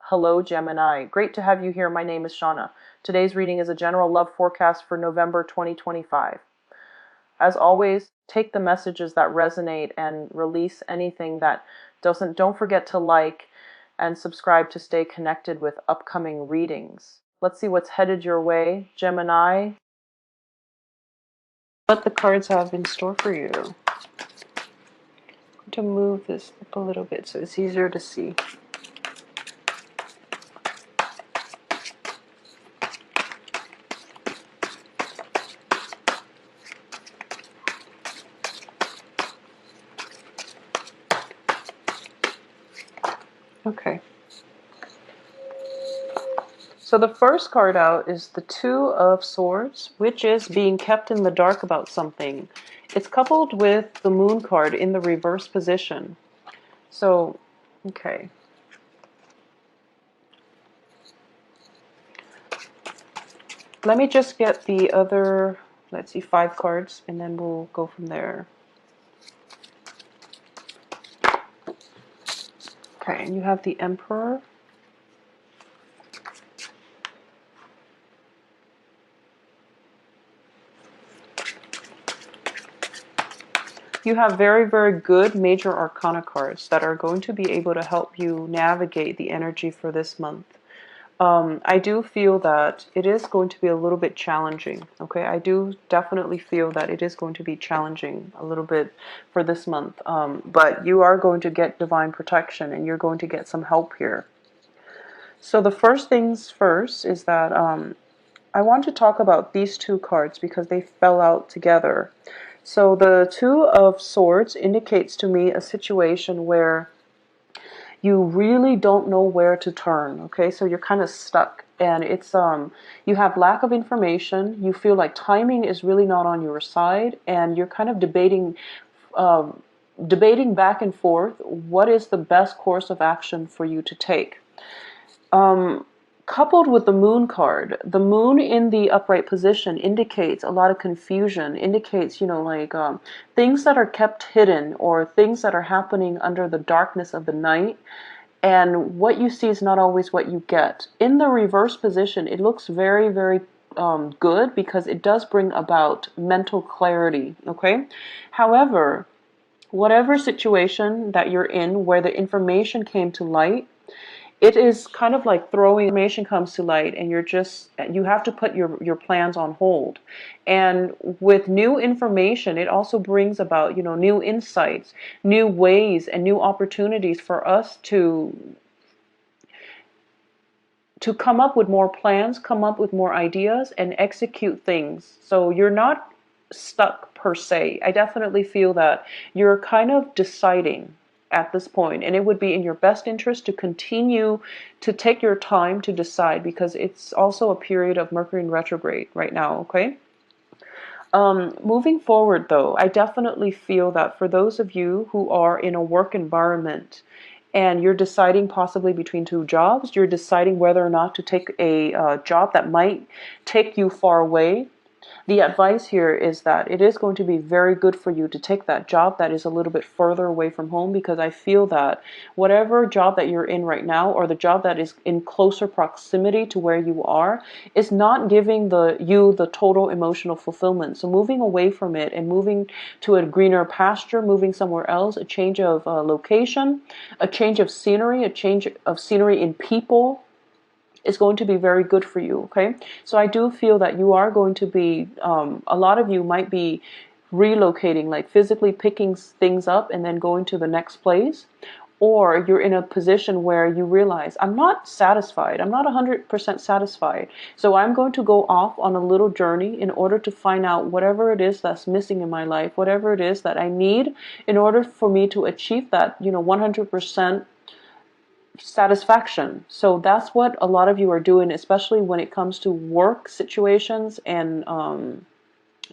Hello, Gemini. Great to have you here. My name is Shauna. Today's reading is a general love forecast for November 2025. As always, take the messages that resonate and release anything that doesn't. Don't forget to like and subscribe to stay connected with upcoming readings. Let's see what's headed your way, Gemini. What the cards have in store for you. I'm going to move this up a little bit so it's easier to see. Okay. So the first card out is the Two of Swords, which is being kept in the dark about something. It's coupled with the Moon card in the reverse position. So, okay. Let me just get the other, let's see, 5 cards, and then we'll go from there. Okay, and you have the Emperor. You have very, very good major arcana cards that are going to be able to help you navigate the energy for this month. I do feel that it is going to be a little bit challenging, okay? I do definitely feel that it is going to be challenging a little bit for this month, but you are going to get divine protection and you're going to get some help here. So the first things first is that I want to talk about these 2 cards because they fell out together. So the Two of Swords indicates to me a situation where you really don't know where to turn, okay? So you're kind of stuck, and it's you have lack of information. You feel like timing is really not on your side, and you're kind of debating back and forth what is the best course of action for you to take. Coupled with the Moon card, the Moon in the upright position indicates a lot of confusion, indicates, like things that are kept hidden or things that are happening under the darkness of the night. And what you see is not always what you get. In the reverse position, it looks very, very good because it does bring about mental clarity, okay? However, whatever situation that you're in where the information came to light, it is kind of like throwing information comes to light and you have to put your plans on hold. And with new information, it also brings about, new insights, new ways and new opportunities for us to come up with more plans, come up with more ideas and execute things. So you're not stuck per se. I definitely feel that you're kind of deciding at this point, and it would be in your best interest to continue to take your time to decide because it's also a period of Mercury in retrograde right now, okay? Moving forward though, I definitely feel that for those of you who are in a work environment and you're deciding possibly between 2 jobs, you're deciding whether or not to take a job that might take you far away, the advice here is that it is going to be very good for you to take that job that is a little bit further away from home, because I feel that whatever job that you're in right now or the job that is in closer proximity to where you are is not giving you the total emotional fulfillment. So moving away from it and moving to a greener pasture, moving somewhere else, a change of location, a change of scenery, a change of scenery in people, is going to be very good for you, okay? So I do feel that you are going to be, a lot of you might be relocating, like physically picking things up and then going to the next place. Or you're in a position where you realize, I'm not satisfied. I'm not 100% satisfied. So I'm going to go off on a little journey in order to find out whatever it is that's missing in my life, whatever it is that I need in order for me to achieve that, 100% satisfaction. So that's what a lot of you are doing, especially when it comes to work situations and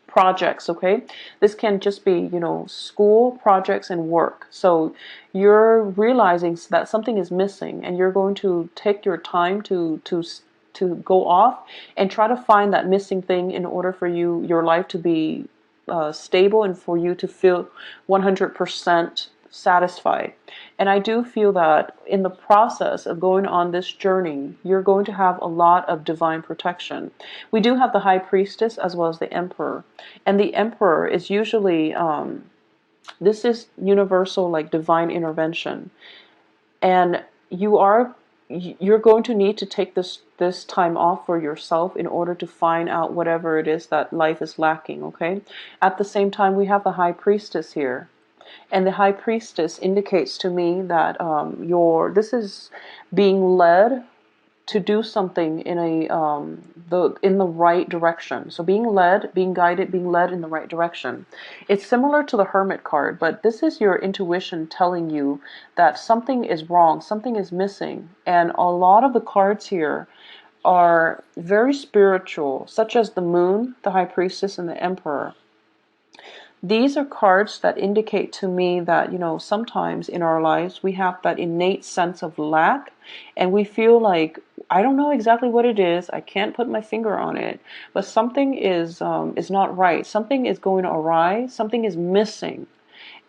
projects, okay? This can just be, school projects and work. So you're realizing that something is missing and you're going to take your time to go off and try to find that missing thing in order for your life to be stable and for you to feel 100% satisfied. And I do feel that in the process of going on this journey, you're going to have a lot of divine protection. We do have the High Priestess as well as the Emperor. And the Emperor is usually, this is universal, like divine intervention. And you're going to need to take this time off for yourself in order to find out whatever it is that life is lacking, okay? At the same time, we have the High Priestess here. And the High Priestess indicates to me that this is being led to do something in the right direction. So being led, being guided, being led in the right direction. It's similar to the Hermit card, but this is your intuition telling you that something is wrong, something is missing. And a lot of the cards here are very spiritual, such as the Moon, the High Priestess, and the Emperor. These are cards that indicate to me that, sometimes in our lives we have that innate sense of lack, and we feel like, I don't know exactly what it is, I can't put my finger on it, but something is not right, something is going awry, something is missing,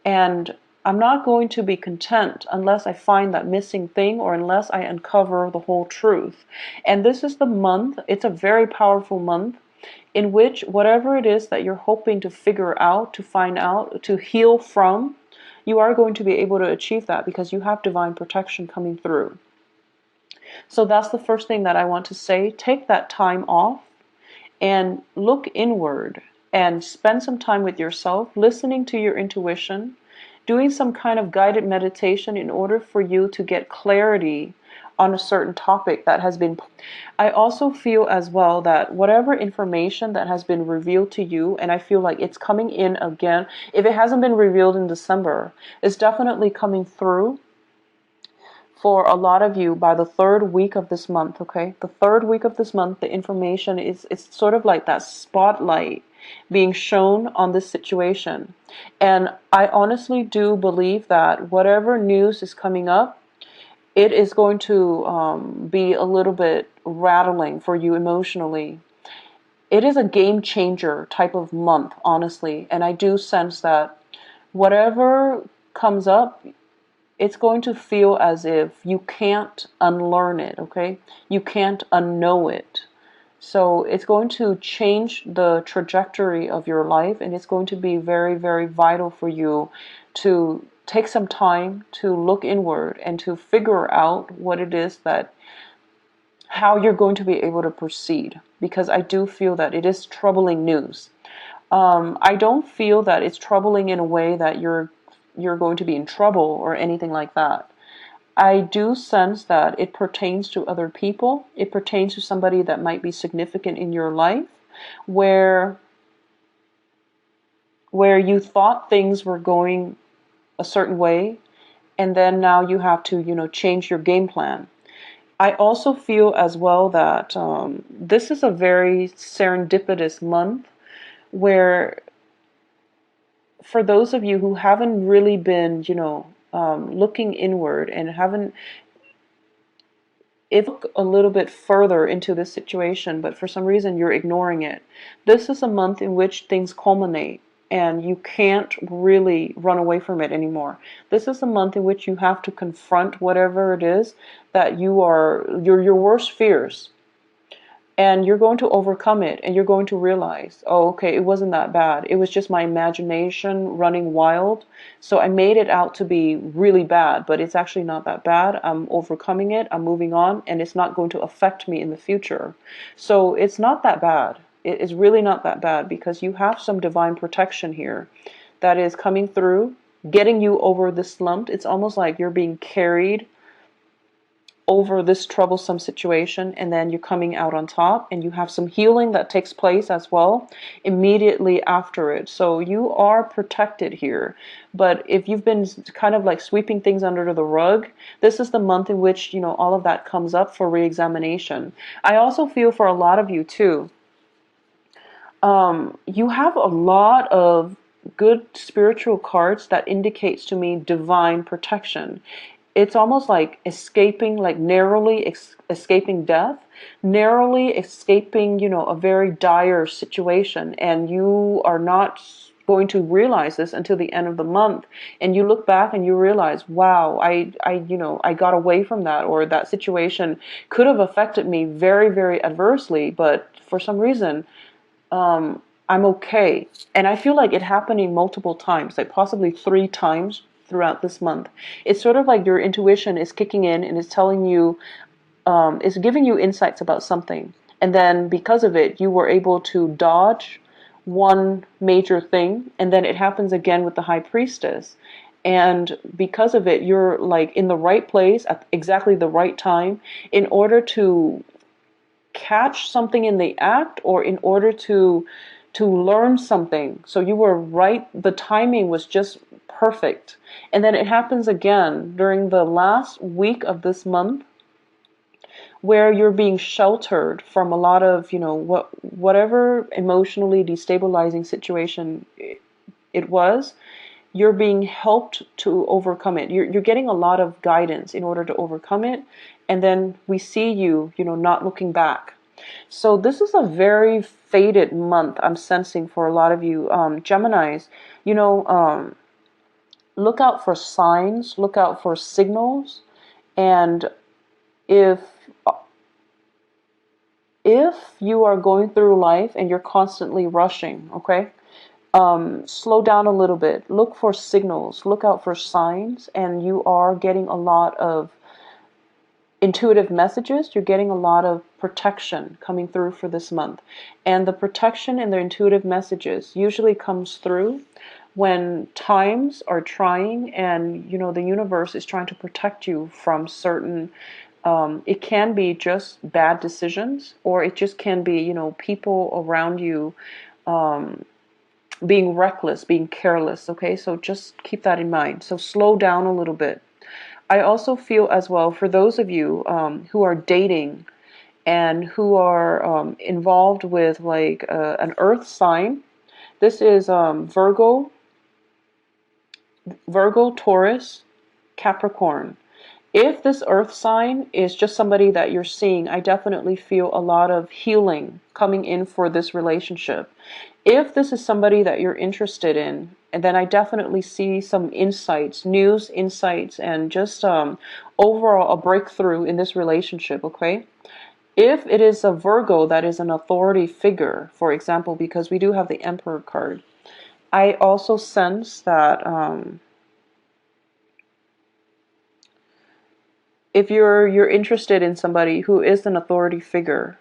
and I'm not going to be content unless I find that missing thing or unless I uncover the whole truth. And this is the month, it's a very powerful month, in which whatever it is that you're hoping to figure out, to find out, to heal from, you are going to be able to achieve that because you have divine protection coming through. So that's the first thing that I want to say. Take that time off and look inward and spend some time with yourself, listening to your intuition, doing some kind of guided meditation in order for you to get clarity on a certain topic that has been. I also feel as well that whatever information that has been revealed to you, and I feel like it's coming in again, if it hasn't been revealed in December, it's definitely coming through for a lot of you by the third week of this month, okay? The third week of this month, the information is, it's sort of like that spotlight being shown on this situation. And I honestly do believe that whatever news is coming up, it is going to be a little bit rattling for you emotionally. It is a game changer type of month, honestly. And I do sense that whatever comes up, it's going to feel as if you can't unlearn it, okay? You can't unknow it. So it's going to change the trajectory of your life, and it's going to be very, very vital for you to take some time to look inward and to figure out what it is that, how you're going to be able to proceed. Because I do feel that it is troubling news. I don't feel that it's troubling in a way that you're going to be in trouble or anything like that. I do sense that it pertains to other people. It pertains to somebody that might be significant in your life, where you thought things were going a certain way, and then now you have to, change your game plan. I also feel as well that this is a very serendipitous month, where for those of you who haven't really been, looking inward and haven't look a little bit further into this situation, but for some reason you're ignoring it. This is a month in which things culminate and you can't really run away from it anymore. This is a month in which you have to confront whatever it is that your worst fears. And you're going to overcome it, and you're going to realize, oh, okay, it wasn't that bad. It was just my imagination running wild. So I made it out to be really bad, but it's actually not that bad. I'm overcoming it, I'm moving on, and it's not going to affect me in the future. So it's not that bad. It is really not that bad, because you have some divine protection here that is coming through, getting you over this slump. It's almost like you're being carried over this troublesome situation, and then you're coming out on top, and you have some healing that takes place as well immediately after it. So you are protected here. But if you've been kind of like sweeping things under the rug, this is the month in which, all of that comes up for re-examination. I also feel for a lot of you too, you have a lot of good spiritual cards that indicates to me divine protection. It's almost like escaping, like narrowly escaping death, narrowly escaping, a very dire situation, and you are not going to realize this until the end of the month, and you look back and you realize, wow, I got away from that, or that situation could have affected me very, very adversely, but for some reason, I'm okay. And I feel like it happening multiple times, like possibly 3 times throughout this month. It's sort of like your intuition is kicking in and is telling you, is giving you insights about something. And then because of it, you were able to dodge one major thing. And then it happens again with the high priestess. And because of it, you're like in the right place at exactly the right time in order to catch something in the act, or in order to learn something. So you were right. The timing was just perfect. And then it happens again during the last week of this month, where you're being sheltered from a lot of, whatever emotionally destabilizing situation it was, you're being helped to overcome it. You're getting a lot of guidance in order to overcome it. And then we see you, not looking back. So this is a very fated month I'm sensing for a lot of you Geminis. Look out for signs, look out for signals, and if if you are going through life and you're constantly rushing, okay, slow down a little bit. Look for signals, look out for signs, and you are getting a lot of intuitive messages. You're getting a lot of protection coming through for this month. And the protection and the intuitive messages usually comes through when times are trying, and the universe is trying to protect you from certain, it can be just bad decisions, or it just can be people around you being reckless, being careless. Okay, so just keep that in mind. So slow down a little bit. I also feel as well, for those of you who are dating and who are involved with like an earth sign. This is Virgo, Taurus, Capricorn. If this earth sign is just somebody that you're seeing, I definitely feel a lot of healing coming in for this relationship. If this is somebody that you're interested in, and then I definitely see some insights, news insights, and just overall a breakthrough in this relationship, okay? If it is a Virgo that is an authority figure, for example, because we do have the Emperor card, I also sense that if you're interested in somebody who is an authority figure,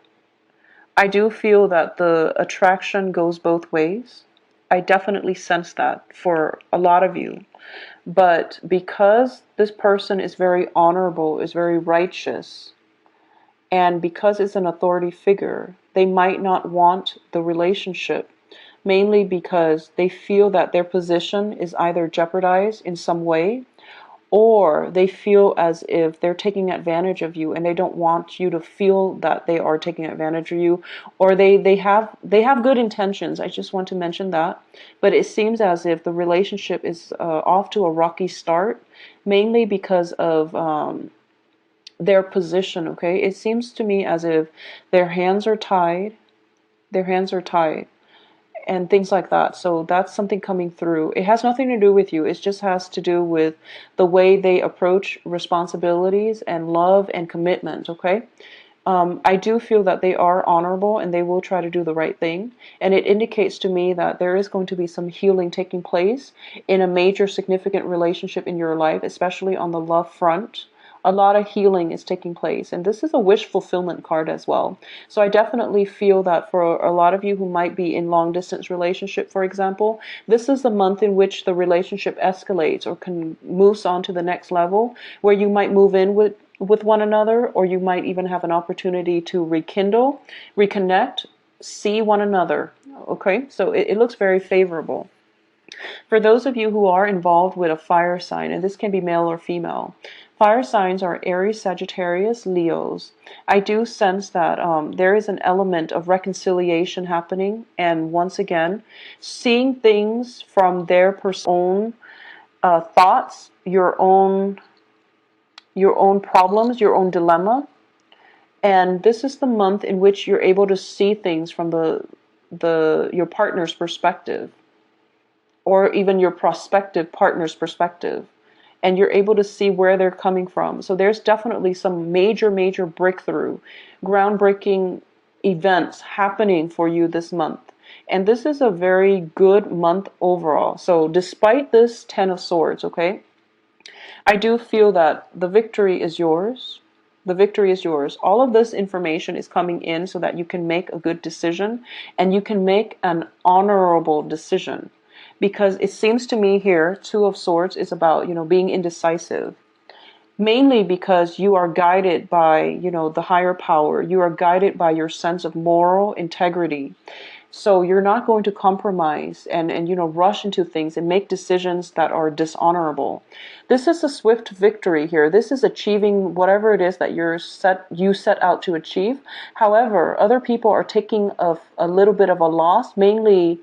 I do feel that the attraction goes both ways. I definitely sense that for a lot of you. But because this person is very honorable, is very righteous, and because it's an authority figure, they might not want the relationship, mainly because they feel that their position is either jeopardized in some way, or they feel as if they're taking advantage of you, and they don't want you to feel that they are taking advantage of you, or they have good intentions. I just want to mention that, but it seems as if the relationship is off to a rocky start, mainly because of their position. Okay, it seems to me as if their hands are tied, their hands are tied and things like that. So that's something coming through. It has nothing to do with you. It just has to do with the way they approach responsibilities and love and commitment, okay? I do feel that they are honorable and they will try to do the right thing. And it indicates to me that there is going to be some healing taking place in a major significant relationship in your life, especially on the love front. A lot of healing is taking place. And this is a wish fulfillment card as well. So I definitely feel that for a lot of you who might be in long distance relationship, for example, this is the month in which the relationship escalates or can moves on to the next level, where you might move in with one another, or you might even have an opportunity to rekindle, reconnect, see one another. Okay, so it looks very favorable. For those of you who are involved with a fire sign, and this can be male or female, fire signs are Aries, Sagittarius, Leos. I do sense that there is an element of reconciliation happening, and once again, seeing things from their own thoughts, your own problems, your own dilemma. And this is the month in which you're able to see things from your partner's perspective. or even your prospective partner's perspective. And you're able to see where they're coming from. So there's definitely some major breakthrough, groundbreaking events happening for you this month. And this is a very good month overall. So despite this 10 of Swords, okay, I do feel that the victory is yours. The victory is yours. All of this information is coming in so that you can make a good decision and you can make an honorable decision. Because it seems to me here, Two of Swords is about, being indecisive. Mainly because you are guided by, the higher power. You are guided by your sense of moral integrity. So you're not going to compromise and rush into things and make decisions that are dishonorable. This is a swift victory here. This is achieving whatever it is that you set out to achieve. However, other people are taking a little bit of a loss, mainly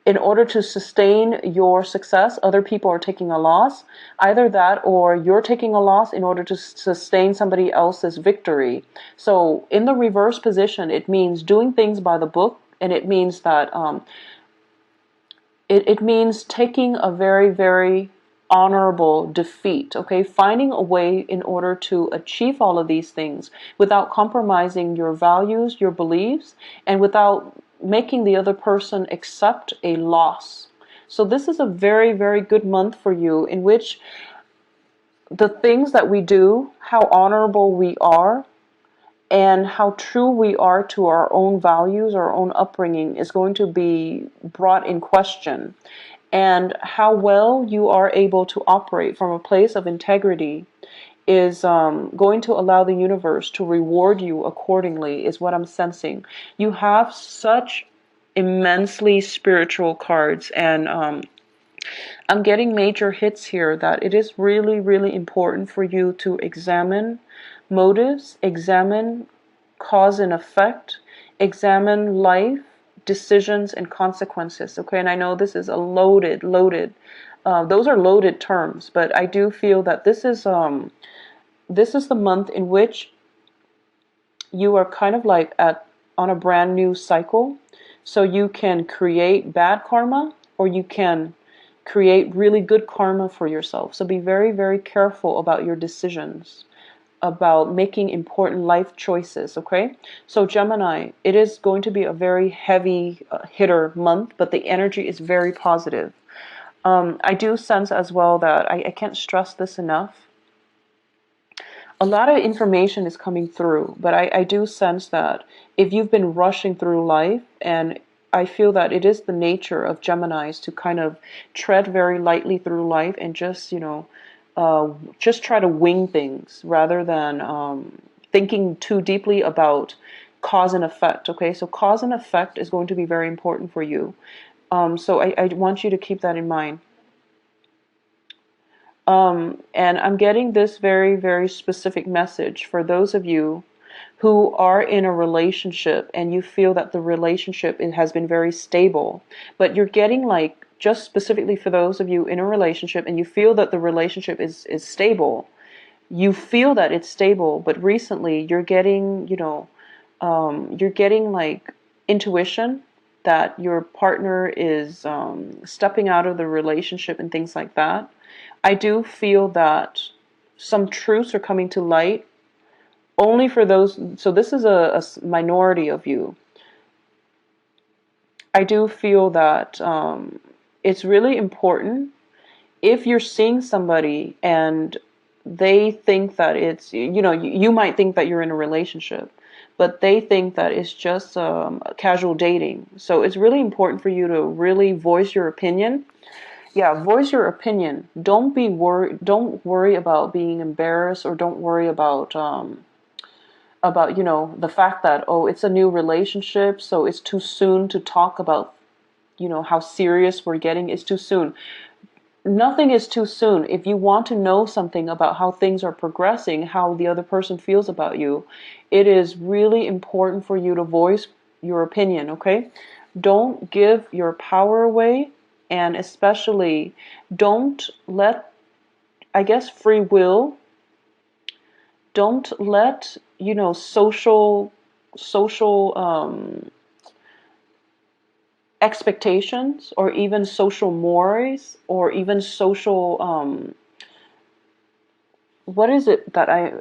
in order to sustain your success. Other people are taking a loss. Either that or you're taking a loss in order to sustain somebody else's victory. So in the reverse position, it means doing things by the book, and it means that it means taking a very honorable defeat, okay? Finding a way in order to achieve all of these things without compromising your values, your beliefs, and without making the other person accept a loss. So this is a very good month for you, in which the things that we do, how honorable we are, and how true we are to our own values, our own upbringing, is going to be brought in question. And how well you are able to operate from a place of integrity is going to allow the universe to reward you accordingly, is what I'm sensing. You have such immensely spiritual cards, and I'm getting major hits here that it is really important for you to examine motives, examine cause and effect, examine life, decisions, and consequences. Okay, and I know this is a loaded, those are loaded terms, but I do feel that this is the month in which you are kind of like on a brand new cycle. So you can create bad karma, or you can create really good karma for yourself. So be very careful about your decisions, about making important life choices, okay? So Gemini, it is going to be a very heavy hitter month, but the energy is very positive. I do sense as well that I can't stress this enough. A lot of information is coming through, but I do sense that if you've been rushing through life, and I feel that it is the nature of Geminis to kind of tread very lightly through life and just try to wing things rather than thinking too deeply about cause and effect. Okay, so cause and effect is going to be very important for you. So I want you to keep that in mind. And I'm getting this very specific message for those of you who are in a relationship and you feel that the relationship has been very stable, but you're getting like, just specifically for those of you in a relationship and you feel that the relationship is stable, you feel that it's stable, but recently you're getting, you're getting like intuition that your partner is stepping out of the relationship and things like that. I do feel that some truths are coming to light only for those. So this is a minority of you. I do feel that it's really important if you're seeing somebody and they think that it's, you might think that you're in a relationship, but they think that it's just casual dating. So it's really important for you to really voice your opinion. Yeah, voice your opinion. Don't be worried. Don't worry about being embarrassed, or don't worry about the fact that, oh, it's a new relationship, so it's too soon to talk about how serious we're getting. It's too soon. Nothing is too soon. If you want to know something about how things are progressing, how the other person feels about you, it is really important for you to voice your opinion, okay? Don't give your power away, and especially don't let, I guess, free will, don't let, social expectations or even social mores or even social what is it that I